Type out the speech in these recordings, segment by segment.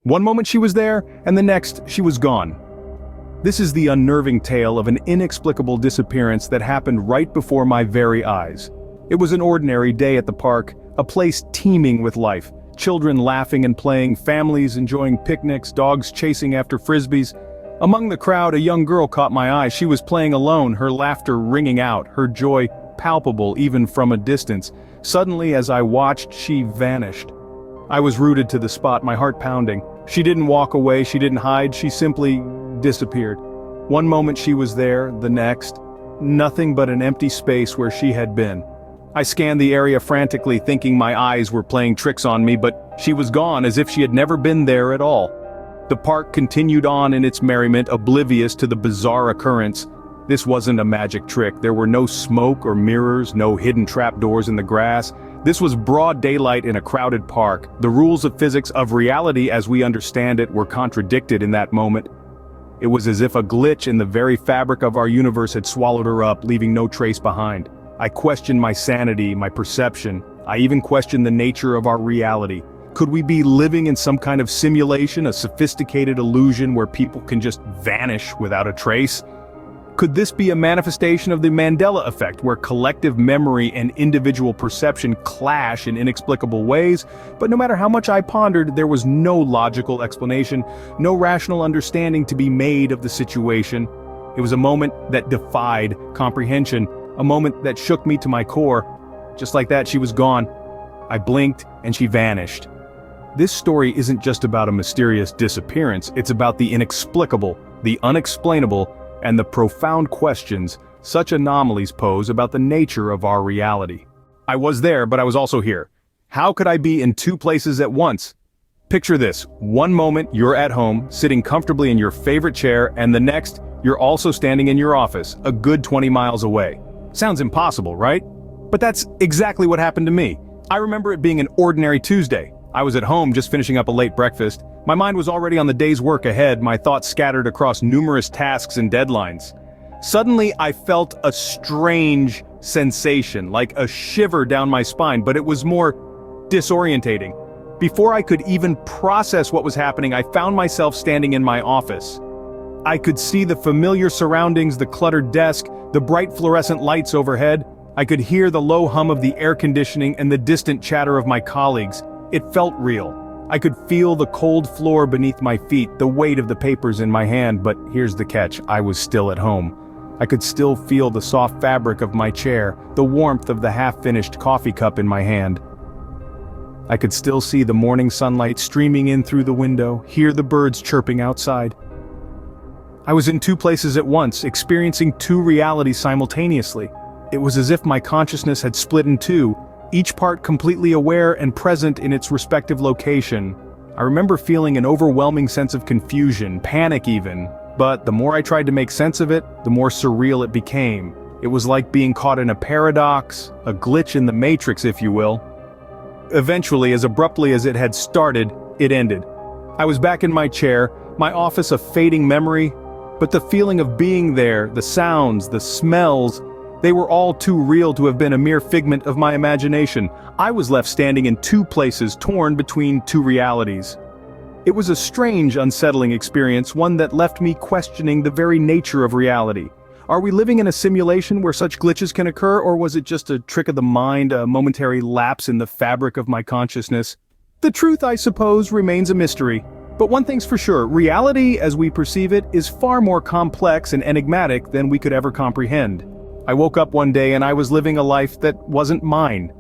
One moment she was there, and the next she was gone. This is the unnerving tale of an inexplicable disappearance that happened right before my very eyes. It was an ordinary day at the park, a place teeming with life. Children laughing and playing, families enjoying picnics, dogs chasing after frisbees. Among the crowd, a young girl caught my eye. She was playing alone, her laughter ringing out, her joy palpable even from a distance. Suddenly, as I watched, she vanished. I was rooted to the spot, my heart pounding. She didn't walk away, she didn't hide, she simply disappeared. One moment she was there, the next, nothing but an empty space where she had been. I scanned the area frantically, thinking my eyes were playing tricks on me, but she was gone as if she had never been there at all. The park continued on in its merriment, oblivious to the bizarre occurrence. This wasn't a magic trick. There were no smoke or mirrors, no hidden trapdoors in the grass. This was broad daylight in a crowded park. The rules of physics, of reality as we understand it, were contradicted in that moment. It was as if a glitch in the very fabric of our universe had swallowed her up, leaving no trace behind. I questioned my sanity, my perception. I even questioned the nature of our reality. Could we be living in some kind of simulation, a sophisticated illusion where people can just vanish without a trace? Could this be a manifestation of the Mandela effect, where collective memory and individual perception clash in inexplicable ways? But no matter how much I pondered, there was no logical explanation, no rational understanding to be made of the situation. It was a moment that defied comprehension, a moment that shook me to my core. Just like that, she was gone. I blinked, and she vanished. This story isn't just about a mysterious disappearance, it's about the inexplicable, the unexplainable, and the profound questions such anomalies pose about the nature of our reality. I was there, but I was also here. How could I be in two places at once? Picture this: one moment you're at home, sitting comfortably in your favorite chair, and the next, you're also standing in your office, a good 20 miles away. Sounds impossible, right? But that's exactly what happened to me. I remember it being an ordinary Tuesday. I was at home just finishing up a late breakfast. My mind was already on the day's work ahead, my thoughts scattered across numerous tasks and deadlines. Suddenly, I felt a strange sensation, like a shiver down my spine, but it was more disorientating. Before I could even process what was happening, I found myself standing in my office. I could see the familiar surroundings, the cluttered desk, the bright fluorescent lights overhead. I could hear the low hum of the air conditioning and the distant chatter of my colleagues. It felt real. I could feel the cold floor beneath my feet, the weight of the papers in my hand, but here's the catch: I was still at home. I could still feel the soft fabric of my chair, the warmth of the half-finished coffee cup in my hand. I could still see the morning sunlight streaming in through the window, hear the birds chirping outside. I was in two places at once, experiencing two realities simultaneously. It was as if my consciousness had split in two, each part completely aware and present in its respective location. I remember feeling an overwhelming sense of confusion, panic even, but the more I tried to make sense of it, the more surreal it became. It was like being caught in a paradox, a glitch in the matrix, if you will. Eventually, as abruptly as it had started, it ended. I was back in my chair, my office a fading memory, but the feeling of being there, the sounds, the smells, they were all too real to have been a mere figment of my imagination. I was left standing in two places, torn between two realities. It was a strange, unsettling experience, one that left me questioning the very nature of reality. Are we living in a simulation where such glitches can occur, or was it just a trick of the mind, a momentary lapse in the fabric of my consciousness? The truth, I suppose, remains a mystery. But one thing's for sure: reality, as we perceive it, is far more complex and enigmatic than we could ever comprehend. I woke up one day and I was living a life that wasn't mine.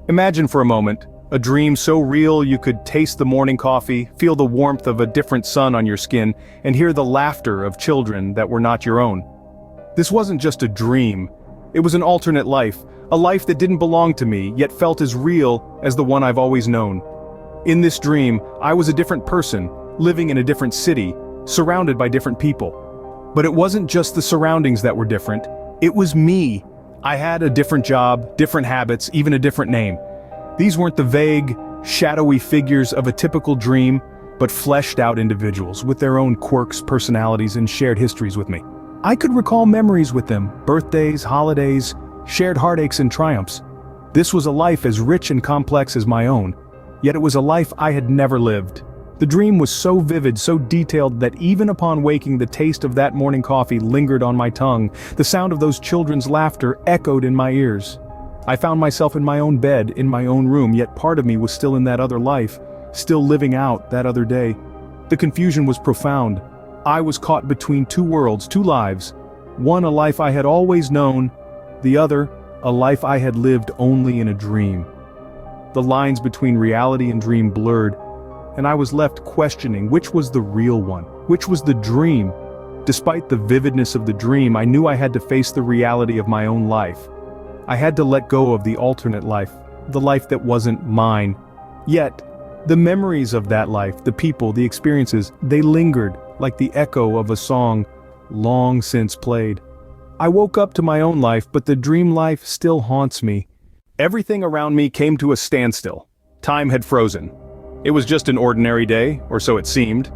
Imagine for a moment, a dream so real you could taste the morning coffee, feel the warmth of a different sun on your skin, and hear the laughter of children that were not your own. This wasn't just a dream, it was an alternate life, a life that didn't belong to me, yet felt as real as the one I've always known. In this dream, I was a different person, living in a different city, surrounded by different people. But it wasn't just the surroundings that were different. It was me. I had a different job, different habits, even a different name. These weren't the vague, shadowy figures of a typical dream, but fleshed-out individuals with their own quirks, personalities, and shared histories with me. I could recall memories with them, birthdays, holidays, shared heartaches and triumphs. This was a life as rich and complex as my own, yet it was a life I had never lived. The dream was so vivid, so detailed that even upon waking the taste of that morning coffee lingered on my tongue. The sound of those children's laughter echoed in my ears. I found myself in my own bed, in my own room, yet part of me was still in that other life, still living out that other day. The confusion was profound. I was caught between two worlds, two lives. One a life I had always known, the other a life I had lived only in a dream. The lines between reality and dream blurred, and I was left questioning which was the real one, which was the dream. Despite the vividness of the dream, I knew I had to face the reality of my own life. I had to let go of the alternate life, the life that wasn't mine. Yet, the memories of that life, the people, the experiences, they lingered like the echo of a song long since played. I woke up to my own life, but the dream life still haunts me. Everything around me came to a standstill. Time had frozen. It was just an ordinary day, or so it seemed.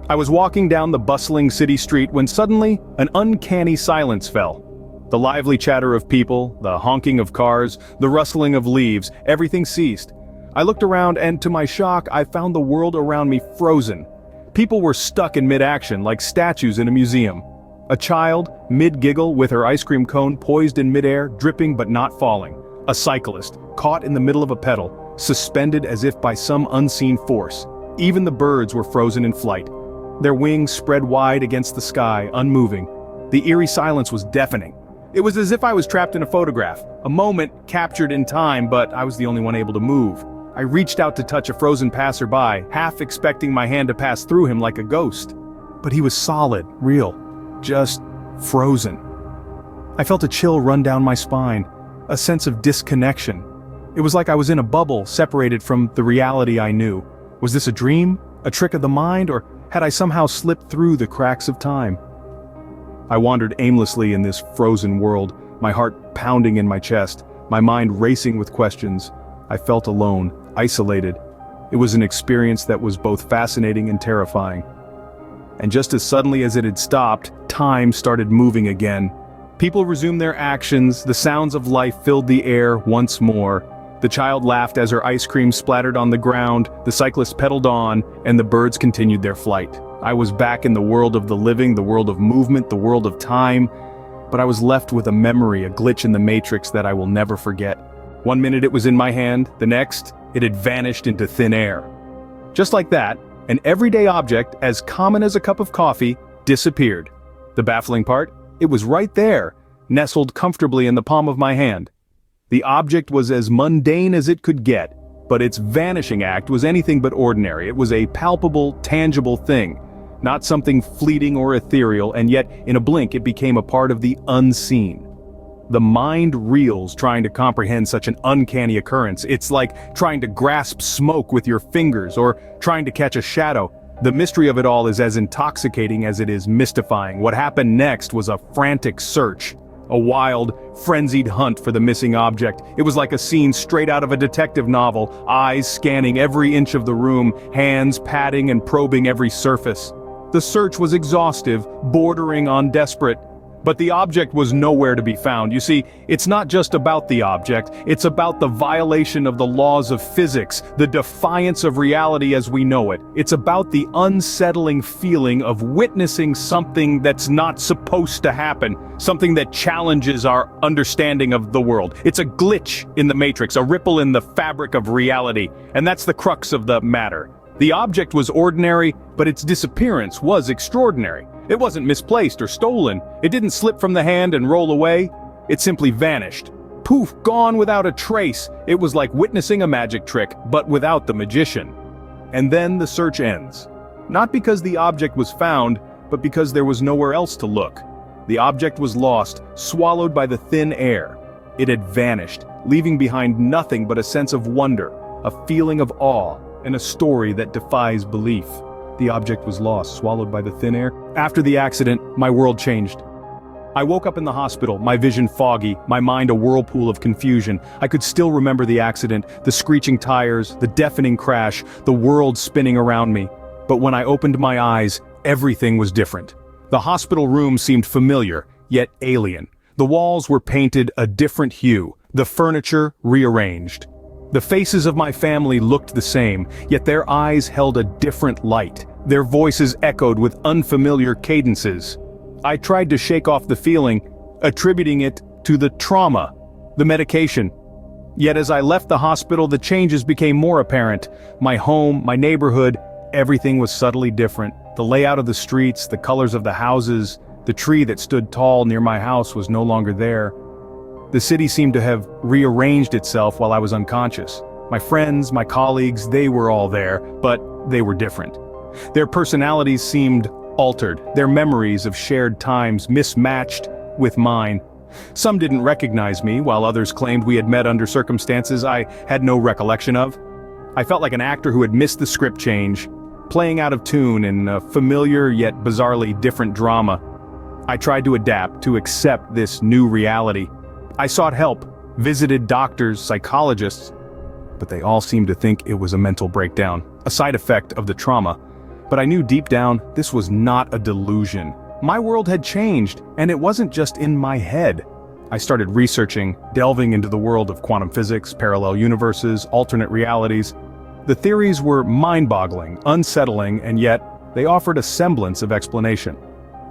I was walking down the bustling city street when suddenly an uncanny silence fell. The lively chatter of people, the honking of cars, the rustling of leaves, everything ceased. I looked around and to my shock, I found the world around me frozen. People were stuck in mid-action like statues in a museum. A child, mid-giggle with her ice cream cone poised in midair, dripping but not falling. A cyclist, caught in the middle of a pedal, suspended as if by some unseen force. Even the birds were frozen in flight. Their wings spread wide against the sky, unmoving. The eerie silence was deafening. It was as if I was trapped in a photograph, a moment captured in time, but I was the only one able to move. I reached out to touch a frozen passerby, half expecting my hand to pass through him like a ghost. But he was solid, real, just frozen. I felt a chill run down my spine, a sense of disconnection. It was like I was in a bubble, separated from the reality I knew. Was this a dream, a trick of the mind, or had I somehow slipped through the cracks of time? I wandered aimlessly in this frozen world, my heart pounding in my chest, my mind racing with questions. I felt alone, isolated. It was an experience that was both fascinating and terrifying. And just as suddenly as it had stopped, time started moving again. People resumed their actions, the sounds of life filled the air once more. The child laughed as her ice cream splattered on the ground, the cyclist pedaled on, and the birds continued their flight. I was back in the world of the living, the world of movement, the world of time, but I was left with a memory, a glitch in the matrix that I will never forget. One minute it was in my hand, the next, it had vanished into thin air. Just like that, an everyday object, as common as a cup of coffee, disappeared. The baffling part? It was right there, nestled comfortably in the palm of my hand. The object was as mundane as it could get, but its vanishing act was anything but ordinary. It was a palpable, tangible thing, not something fleeting or ethereal, and yet, in a blink, it became a part of the unseen. The mind reels trying to comprehend such an uncanny occurrence. It's like trying to grasp smoke with your fingers, or trying to catch a shadow. The mystery of it all is as intoxicating as it is mystifying. What happened next was a frantic search. A wild, frenzied hunt for the missing object. It was like a scene straight out of a detective novel, eyes scanning every inch of the room, hands patting and probing every surface. The search was exhaustive, bordering on desperate. But the object was nowhere to be found. You see, it's not just about the object, it's about the violation of the laws of physics, the defiance of reality as we know it. It's about the unsettling feeling of witnessing something that's not supposed to happen, something that challenges our understanding of the world. It's a glitch in the matrix, a ripple in the fabric of reality, and that's the crux of the matter. The object was ordinary, but its disappearance was extraordinary. It wasn't misplaced or stolen. It didn't slip from the hand and roll away. It simply vanished. Poof, gone without a trace. It was like witnessing a magic trick, but without the magician. And then the search ends. Not because the object was found, but because there was nowhere else to look. The object was lost, swallowed by the thin air. It had vanished, leaving behind nothing but a sense of wonder, a feeling of awe, and a story that defies belief. The object was lost, swallowed by the thin air. After the accident, my world changed. I woke up in the hospital, my vision foggy, my mind a whirlpool of confusion. I could still remember the accident, the screeching tires, the deafening crash, the world spinning around me. But when I opened my eyes, everything was different. The hospital room seemed familiar, yet alien. The walls were painted a different hue, the furniture rearranged. The faces of my family looked the same, yet their eyes held a different light. Their voices echoed with unfamiliar cadences. I tried to shake off the feeling, attributing it to the trauma, the medication. Yet as I left the hospital, the changes became more apparent. My home, my neighborhood, everything was subtly different. The layout of the streets, the colors of the houses, the tree that stood tall near my house was no longer there. The city seemed to have rearranged itself while I was unconscious. My friends, my colleagues, they were all there, but they were different. Their personalities seemed altered, their memories of shared times mismatched with mine. Some didn't recognize me, while others claimed we had met under circumstances I had no recollection of. I felt like an actor who had missed the script change, playing out of tune in a familiar yet bizarrely different drama. I tried to adapt, to accept this new reality. I sought help, visited doctors, psychologists, but they all seemed to think it was a mental breakdown, a side effect of the trauma. But I knew deep down this was not a delusion. My world had changed, and it wasn't just in my head. I started researching, delving into the world of quantum physics, parallel universes, alternate realities. The theories were mind-boggling, unsettling, and yet they offered a semblance of explanation.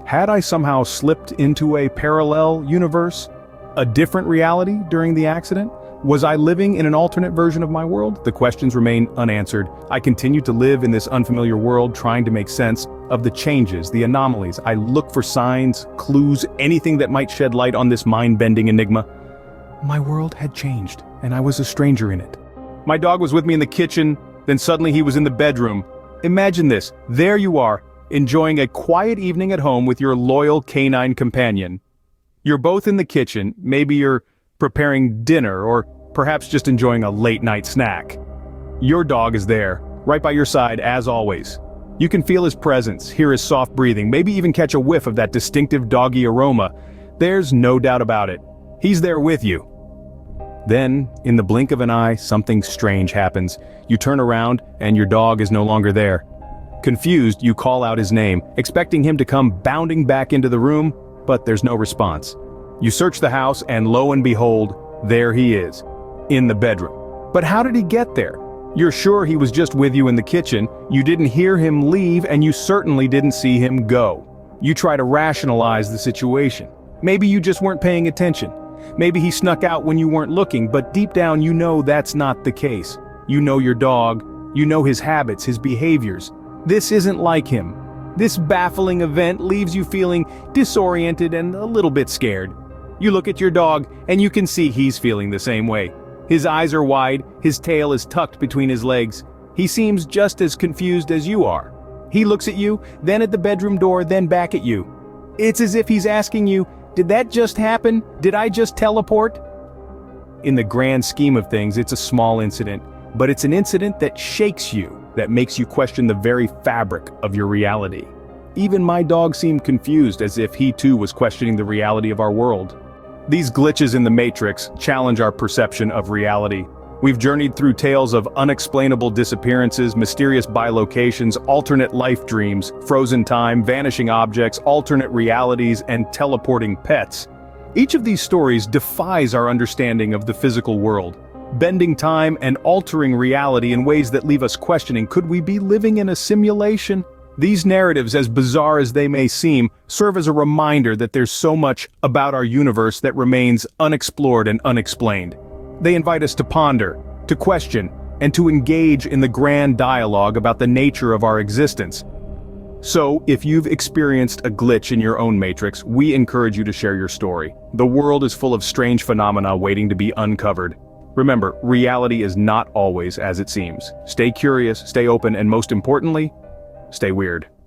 Had I somehow slipped into a parallel universe? A different reality during the accident? Was I living in an alternate version of my world? The questions remained unanswered. I continued to live in this unfamiliar world, trying to make sense of the changes, the anomalies. I looked for signs, clues, anything that might shed light on this mind-bending enigma. My world had changed, and I was a stranger in it. My dog was with me in the kitchen, then suddenly he was in the bedroom. Imagine this, there you are, enjoying a quiet evening at home with your loyal canine companion. You're both in the kitchen, maybe you're preparing dinner, or perhaps just enjoying a late-night snack. Your dog is there, right by your side as always. You can feel his presence, hear his soft breathing, maybe even catch a whiff of that distinctive doggy aroma. There's no doubt about it. He's there with you. Then, in the blink of an eye, something strange happens. You turn around, and your dog is no longer there. Confused, you call out his name, expecting him to come bounding back into the room, but there's no response. You search the house, and lo and behold, there he is, in the bedroom. But how did he get there? You're sure he was just with you in the kitchen, you didn't hear him leave, and you certainly didn't see him go. You try to rationalize the situation. Maybe you just weren't paying attention. Maybe he snuck out when you weren't looking, but deep down you know that's not the case. You know your dog, you know his habits, his behaviors. This isn't like him. This baffling event leaves you feeling disoriented and a little bit scared. You look at your dog, and you can see he's feeling the same way. His eyes are wide, his tail is tucked between his legs. He seems just as confused as you are. He looks at you, then at the bedroom door, then back at you. It's as if he's asking you, did that just happen? Did I just teleport? In the grand scheme of things, it's a small incident, but it's an incident that shakes you, that makes you question the very fabric of your reality. Even my dog seemed confused, as if he too was questioning the reality of our world. These glitches in the matrix challenge our perception of reality. We've journeyed through tales of unexplainable disappearances, mysterious bilocations, alternate life dreams, frozen time, vanishing objects, alternate realities, and teleporting pets. Each of these stories defies our understanding of the physical world, bending time and altering reality in ways that leave us questioning, could we be living in a simulation? These narratives, as bizarre as they may seem, serve as a reminder that there's so much about our universe that remains unexplored and unexplained. They invite us to ponder, to question, and to engage in the grand dialogue about the nature of our existence. So, if you've experienced a glitch in your own matrix, we encourage you to share your story. The world is full of strange phenomena waiting to be uncovered. Remember, reality is not always as it seems. Stay curious, stay open, and most importantly, stay weird.